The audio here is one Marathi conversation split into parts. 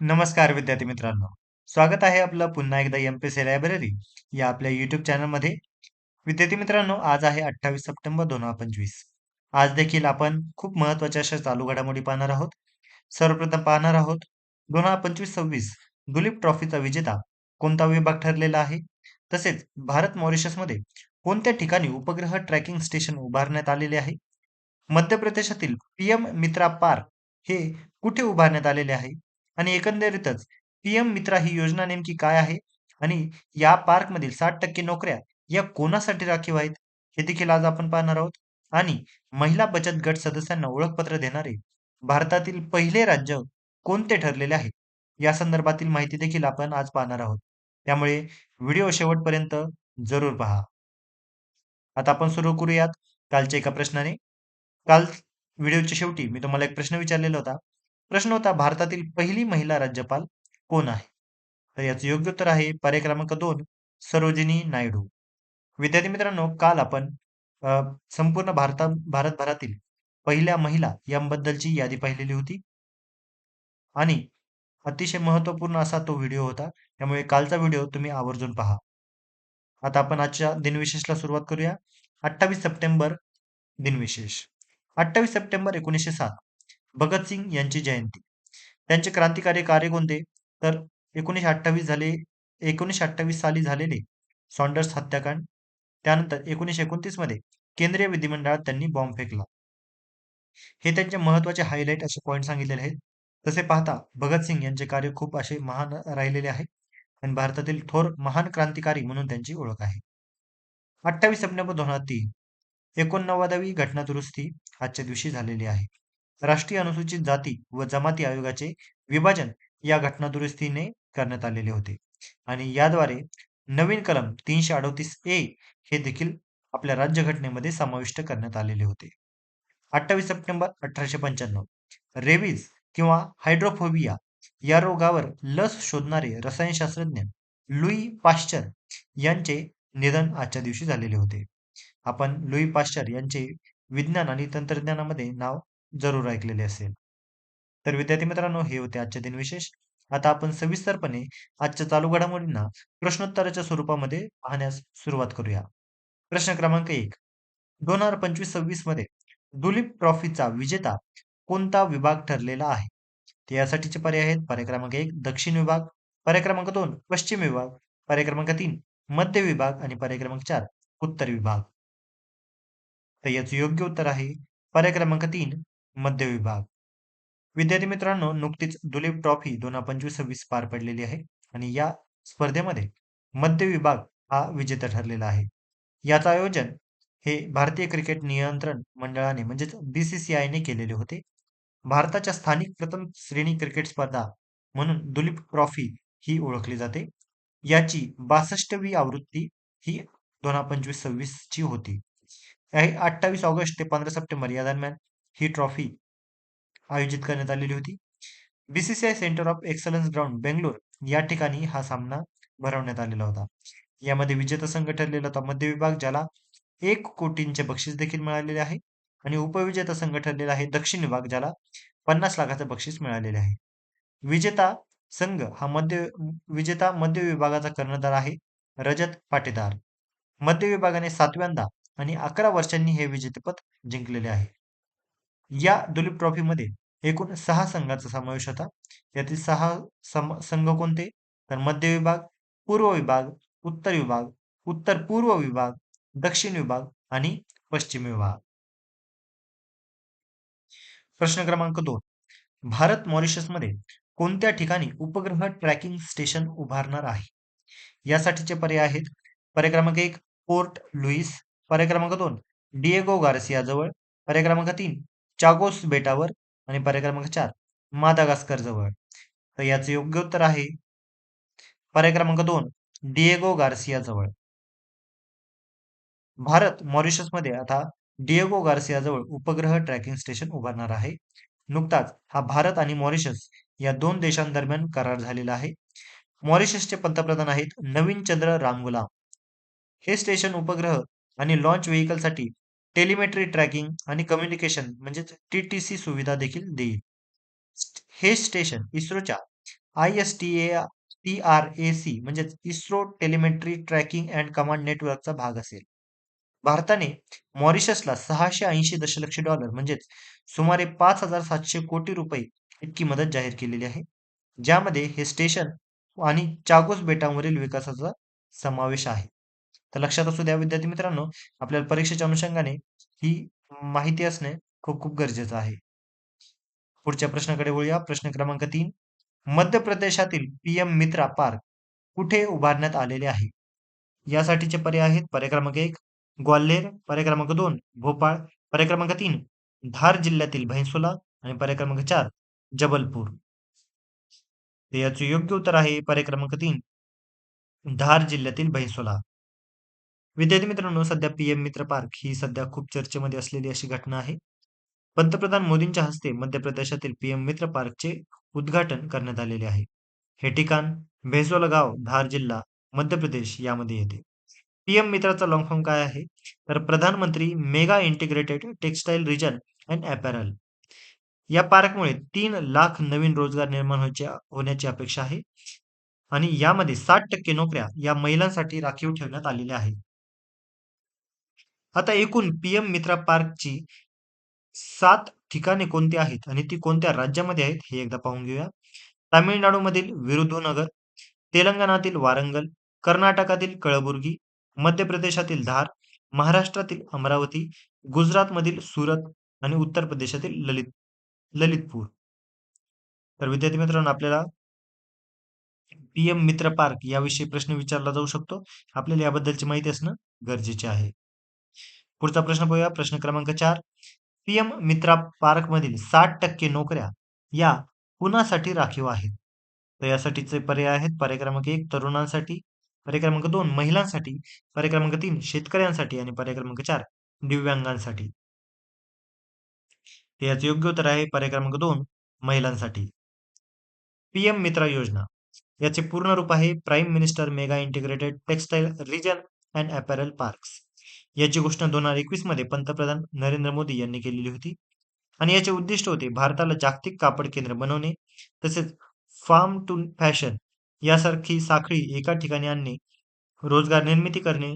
नमस्कार विद्यार्थी मित्रांनो. स्वागत आहे आपलं पुन्हा एकदा एम-पी-एस-सी लायब्ररी या आपल्या YouTube चॅनलमध्ये. विद्यार्थी मित्रांनो, आज आहे 28 सप्टेंबर 2025. आज देखील आपण खूप महत्त्वाच्या अशा चालू घडामोडी पाहणार आहोत. सर्वप्रथम पाहणार आहोत 2025-26 दुलीप ट्रॉफीचा विजेता कोणता विभाग ठरलेला आहे? तसेच भारत मॉरिशसमध्ये कोणत्या ठिकाणी उपग्रह ट्रॅकिंग स्टेशन उभारण्यात आलेले आहे? मध्य प्रदेशातील पीएम मित्रा पार्क हे कुठे उभारण्यात आलेले आहे? आणि एकंदरीतच पीएम मित्रा ही योजना नेमकी काय आहे? आणि या पार्कमधील 60% नोकऱ्या या कोणासाठी राखीव आहेत? हे देखील आज आपण पाहणार आहोत. आणि महिला बचत गट सदस्यांना ओळखपत्र देणारे भारतातील पहिले राज्य कोणते ठरलेले आहे? या संदर्भातील माहिती देखील आपण आज पाहणार आहोत. त्यामुळे व्हिडिओ शेवटपर्यंत जरूर पहा. आता आपण सुरू करूयात कालच्या एका प्रश्नाने. काल व्हिडिओच्या शेवटी मी तुम्हाला एक प्रश्न विचारलेला होता. प्रश्न होता भारतातील पहिली महिला राज्यपाल कोण आहे? तर याचं योग्य उत्तर आहे पर्याय क्रमांक 2 सरोजिनी नायडू. विद्यार्थी मित्रांनो, काल आपण अ, संपूर्ण भारतभरातील पहिल्या महिला यांबद्दलची यादी पाहिलेली होती आणि अतिशय महत्त्वपूर्ण असा तो व्हिडिओ होता. त्यामुळे कालचा व्हिडिओ तुम्ही आवर्जून पहा. आता आपण आजच्या दिनविशेषला सुरुवात करूया. 28 सप्टेंबर दिनविशेष. 28 सप्टेंबर 1907 भगतसिंग यांची जयंती. त्यांचे क्रांतिकारी कार्य कोणते? तर 1928 साली झालेले सॉन्डर्स हत्याकांड. त्यानंतर 1929 मध्ये केंद्रीय विधिमंडळात त्यांनी बॉम्ब फेकला. हे त्यांचे महत्त्वाचे हायलाइट असे पॉइंट सांगितलेले आहेत. तसे पाहता भगतसिंग यांचे कार्य खूप असे महान राहिलेले आहे आणि भारतातील थोर महान क्रांतिकारी म्हणून त्यांची ओळख आहे. 28 सप्टेंबर 2003 89वी घटना दुरुस्ती आजच्या दिवशी झालेली आहे. राष्ट्रीय अनुसूचित जाती व जमाती आयोगाचे विभाजन या घटना दुरुस्तीने करण्यात आलेले होते आणि याद्वारे नवीन कलम 338 ए हे देखील आपल्या राज्यघटनेमध्ये समाविष्ट करण्यात आलेले होते. 28 सप्टेंबर 1895 रेबीज किंवा हायड्रोफोबिया या रोगावर लस शोधणारे रसायनशास्त्रज्ञ लुई पाश्चर यांचे निधन आजच्या दिवशी झालेले होते. आपण लुई पाश्चर यांचे विज्ञान आणि तंत्रज्ञानामध्ये नाव जरूर ऐकलेले असेल. तर विद्यार्थी मित्रांनो, हे होते आजचे दिनविशेष. आता आपण सविस्तरपणे आजच्या चालू घडामोडींना प्रश्नोत्तराच्या स्वरूपामध्ये पाहण्यास सुरुवात करूया. प्रश्न क्रमांक 1. 2025-26 मध्ये दुलीप ट्रॉफीचा विजेता कोणता विभाग ठरलेला आहे? तर यासाठीचे पर्याय आहेत पर्याय क्रमांक 1 दक्षिण विभाग, पर्याय क्रमांक 2 पश्चिम विभाग, पर्याय क्रमांक 3 मध्य विभाग आणि पर्याय क्रमांक 4 उत्तर विभाग. तर याचं योग्य उत्तर आहे पर्याय क्रमांक 3 मध्य विभाग. विद्यार्थी मित्रांनो, नुकतीच दुलीप ट्रॉफी 2025-26 पार पडलेली आहे आणि या स्पर्धेमध्ये मध्य विभाग हा विजेता ठरलेला आहे. याचं आयोजन हे भारतीय क्रिकेट नियंत्रण मंडळाने म्हणजेच BCCIने केलेले होते. भारताच्या स्थानिक प्रथम श्रेणी क्रिकेट स्पर्धा म्हणून दुलीप ट्रॉफी ही ओळखली जाते. याची 62वी आवृत्ती ही 2025-26 ची होती. 28 ऑगस्ट ते 15 सप्टेंबर या दरम्यान ही ट्रॉफी आयोजित करण्यात आलेली होती. BCCI centre of excellence ground Bangalore या ठिकाणी हा सामना भरवण्यात आलेला होता. यामध्ये विजेता संघ ठरलेला होता मध्य विभाग, ज्याला 1 कोटींचे बक्षीस देखील मिळालेले आहे आणि उपविजेता संघ ठरलेला आहे दक्षिण विभाग, ज्याला 50 लाखाचं बक्षीस मिळालेले आहे. विजेता संघ हा विजेता मध्य विभागाचा कर्णधार आहे रजत पाटीदार. मध्य विभागाने 7व्यांदा आणि 11 वर्षांनी हे विजेतेपद जिंकलेले आहे. या दुलीप ट्रॉफीमध्ये एकूण 6 संघांचा समावेश होता. यातील 6 संघ कोणते? तर मध्य विभाग, पूर्व विभाग, उत्तर विभाग, उत्तर पूर्व विभाग, दक्षिण विभाग आणि पश्चिम विभाग. प्रश्न क्रमांक 2. भारत मॉरिशसमध्ये कोणत्या ठिकाणी उपग्रह ट्रॅकिंग स्टेशन उभारणार आहे? यासाठीचे पर्याय आहेत पर्याय क्रमांक 1 पोर्ट लुईस, पर्याय क्रमांक 2 डिएगो गार्सिया जवळ, पर्याय क्रमांक 3 चागोस बेटावर आणि पर्याय क्रमांक 4 मादागास्कर जवळ. तर याचे योग्य उत्तर आहे पर्याय क्रमांक 2 डिएगो गार्सिया जवळ. भारत मॉरिशसमध्ये आता डिएगो गार्सिया जवळ उपग्रह ट्रॅकिंग स्टेशन उभारणार आहे. नुकताच हा भारत आणि मॉरिशस या 2 देशांदरम्यान करार झालेला आहे. मॉरिशसचे पंतप्रधान आहेत नवीन चंद्र रामगुलाम. हे स्टेशन उपग्रह आणि लॉन्च व्हेइकलसाठी टेलिमेट्री ट्रॅकिंग आणि कम्युनिकेशन म्हणजेच TTC सुविधा देखील देईल. हे स्टेशन इस्रोच्या ISTARAC म्हणजेच ISRO telemetry tracking and command नेटवर्कचा भाग असेल. भारताने मॉरिशसला $680 दशलक्ष म्हणजेच सुमारे 5,700 कोटी रुपये इतकी मदत जाहीर केलेली आहे. ज्यामध्ये हे स्टेशन आणि चागोस बेटांवरील विकासाचा समावेश आहे. तर लक्षात असू द्या विद्यार्थी मित्रांनो, आपल्याला परीक्षेच्या अनुषंगाने ही माहिती असणे खूप खूप गरजेचं आहे. पुढच्या प्रश्नाकडे वळूया. प्रश्न क्रमांक 3. मध्य प्रदेशातील पीएम मित्रा पार्क कुठे उभारण्यात आलेले आहे? यासाठीचे पर्याय आहेत. पर्याय क्रमांक 1 ग्वाल्हेर, पर्याय क्रमांक 2 भोपाळ, पर्याय क्रमांक 3 धार जिल्ह्यातील भैंसोला आणि पर्याय क्रमांक 4 जबलपूर. तर याचं योग्य उत्तर आहे पर्याय क्रमांक 3 धार जिल्ह्यातील भैंसोला. विद्यार्थी मित्रांनो, सध्या पीएम मित्र पार्क ही सध्या खूप चर्चेमध्ये असलेली अशी घटना आहे. पंतप्रधान मोदींच्या हस्ते मध्य प्रदेशातील पीएम मित्र पार्कचे उद्घाटन करण्यात आलेले आहे. हे ठिकाण भेसोला गाव, धार जिल्हा, मध्य प्रदेश यामध्ये येते. पीएम मित्राचा लॉंग फॉर्म काय आहे? तर प्रधानमंत्री mega integrated textile region and apparel. या पार्कमुळे 3 लाख नवीन रोजगार निर्माण होण्याची अपेक्षा आहे आणि यामध्ये 60% नोकऱ्या या महिलांसाठी राखीव ठेवण्यात आलेल्या आहेत. आता एकूण पीएम मित्रा पार्कची 7 ठिकाणे कोणती आहेत आणि ती कोणत्या राज्यामध्ये आहेत हे एकदा पाहून घेऊया. तामिळनाडूमधील विरुधुनगर, तेलंगणातील वारंगल, कर्नाटकातील कळबुर्गी, मध्य प्रदेशातील धार, महाराष्ट्रातील अमरावती, गुजरातमधील सुरत आणि उत्तर प्रदेशातील ललितपूर. तर विद्यार्थी मित्रांनो, आपल्याला पीएम मित्र पार्क याविषयी प्रश्न विचारला जाऊ शकतो. आपल्याला याबद्दलची माहिती असणं गरजेचे आहे. पुढचा प्रश्न पाहूया. प्रश्न क्रमांक 4. पीएम मित्रा पार्कमधील 60% नोकऱ्या या कुणासाठी राखीव आहेत? तर यासाठीचे पर्याय आहेत. पर्याय क्रमांक 1 तरुणांसाठी, पर्याय क्रमांक 2 महिलांसाठी, पर्याय क्रमांक 3 शेतकऱ्यांसाठी आणि पर्याय क्रमांक 4 दिव्यांगांसाठी. तर याचे योग्य उत्तर आहे पर्याय क्रमांक 2 महिलांसाठी. पीएम मित्रा योजना याचे पूर्ण रूप आहे prime minister mega integrated textile region and apparel parks. याची घोषणा 2021 मध्ये पंतप्रधान नरेंद्र मोदी यांनी केलेली होती आणि याचे उद्दिष्ट होते भारताला जागतिक कापड केंद्र बनवणे, तसेच फार्म टू फॅशन यासारखी साखळी एका ठिकाणी आणणे, रोजगार निर्मिती करणे,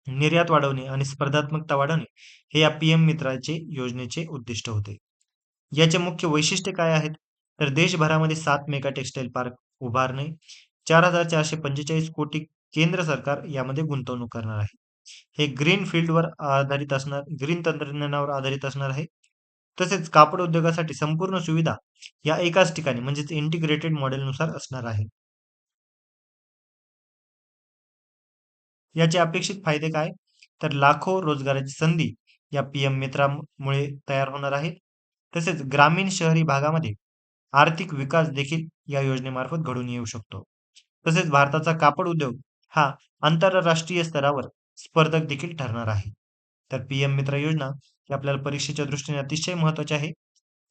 निर्यात वाढवणे आणि स्पर्धात्मकता वाढवणे हे या पीएम मित्राचे योजनेचे उद्दिष्ट होते. याचे मुख्य वैशिष्ट्य काय आहेत? तर देशभरामध्ये 7 मेगा टेक्सटाईल पार्क उभारणे, 4,445 कोटी केंद्र सरकार यामध्ये गुंतवणूक करणार आहे. हे ग्रीन तंत्रज्ञानावर आधारित असणार आहे. तसेच कापड उद्योगासाठी संपूर्ण सुविधा या एकाच ठिकाणी म्हणजेच इंटिग्रेटेड मॉडेलनुसार असणार आहे. याचे अपेक्षित फायदे काय? तर लाखो रोजगाराची संधी या पीएम मित्रामुळे तयार होणार आहे. तसेच ग्रामीण शहरी भागामध्ये आर्थिक विकास देखील या योजनेमार्फत घडून येऊ शकतो. तसेच भारताचा कापड उद्योग हा आंतरराष्ट्रीय स्तरावर स्पर्धक देखील ठरणार आहे. तर पीएम मित्र योजना ही आपल्याला परीक्षेच्या दृष्टीने अतिशय महत्वाची आहे.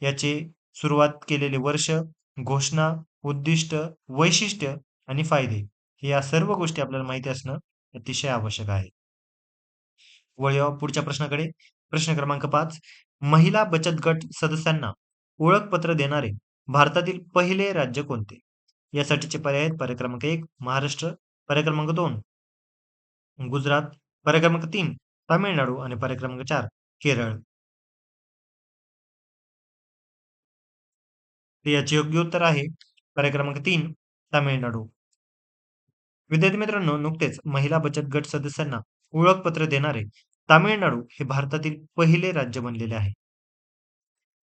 याचे सुरुवात केलेले वर्ष, घोषणा, उद्दिष्ट, वैशिष्ट्य आणि फायदे हे या सर्व गोष्टी आपल्याला माहिती असणं अतिशय आवश्यक आहे. वळूया पुढच्या प्रश्नाकडे. प्रश्न क्रमांक 5. महिला बचत गट सदस्यांना ओळखपत्र देणारे भारतातील पहिले राज्य कोणते? यासाठीचे पर्याय आहेत. पर्याय क्रमांक 1 महाराष्ट्र, पर्याय क्रमांक 2 गुजरात, पर्याय क्रमांक 3 तामिळनाडू आणि पर्याय क्रमांक 4 केरळ. तर याचे योग्य उत्तर आहे पर्याय क्रमांक 3 तामिळनाडू. विद्यार्थी मित्रांनो, नुकतेच महिला बचत गट सदस्यांना ओळखपत्र देणारे तामिळनाडू हे भारतातील पहिले राज्य बनलेले आहे.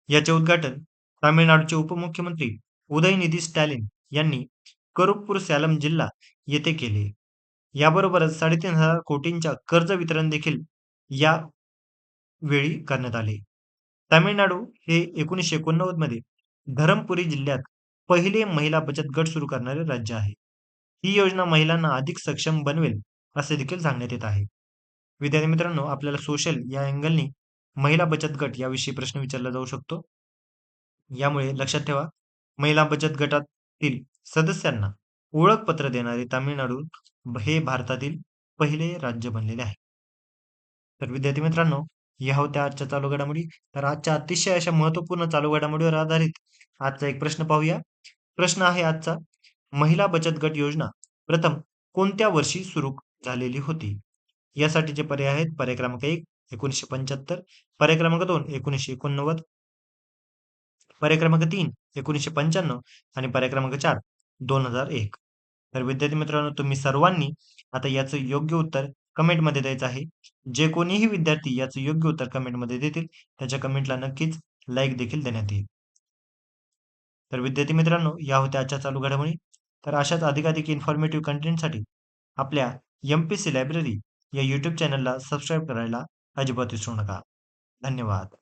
याचे उद्घाटन तामिळनाडूचे उपमुख्यमंत्री उदयनिधी स्टॅलिन यांनी करुप्पूर सॅलम जिल्हा येथे केले. याबरोबरच 3,500 कोटींच्या कर्ज वितरण देखील या वेळी करण्यात आले. तामिळनाडू हे 1989 मध्ये धरमपुरी जिल्ह्यात पहिले महिला बचत गट सुरू करणारे राज्य आहे. ही योजना महिलांना अधिक सक्षम बनवेल असे देखील सांगण्यात येत आहे. विद्यार्थी मित्रांनो, आपल्याला सोशल या अँगलनी महिला बचत गट याविषयी प्रश्न विचारला जाऊ शकतो. यामुळे लक्षात ठेवा, महिला बचत गटातील सदस्यांना ओळखपत्र देणारे तामिळनाडू हे भारतातील पहिले राज्य बनलेले आहे. तर विद्यार्थी मित्रांनो, या होत्या आजच्या चालू घडामोडी. तर आजच्या अतिशय अशा महत्त्वपूर्ण चालू घडामोडीवर आधारित आजचा एक प्रश्न पाहूया. प्रश्न आहे आजचा, महिला बचत गट योजना प्रथम कोणत्या वर्षी सुरू झालेली होती? यासाठीचे पर्याय आहेत पर्याय क्रमांक 1 1975, पर्याय क्रमांक 2 1989, पर्याय क्रमांक 3 1995 आणि पर्याय क्रमांक 4 2001. तर विद्यार्थी मित्रांनो, तुम्ही सर्वांनी आता याचं योग्य उत्तर कमेंटमध्ये द्यायचं आहे. जे कोणीही विद्यार्थी याचं योग्य उत्तर कमेंटमध्ये देतील, त्याच्या कमेंटला नक्कीच लाईक देखील देण्यात येईल. तर विद्यार्थी मित्रांनो, या होत्या आजच्या चालू घडामोडी. तर अशाच अधिकाधिक इन्फॉर्मेटिव्ह कंटेंटसाठी आपल्या एम-पी-सी लायब्ररी या यूट्यूब चॅनलला सबस्क्राईब करायला अजिबात विसरू नका. धन्यवाद.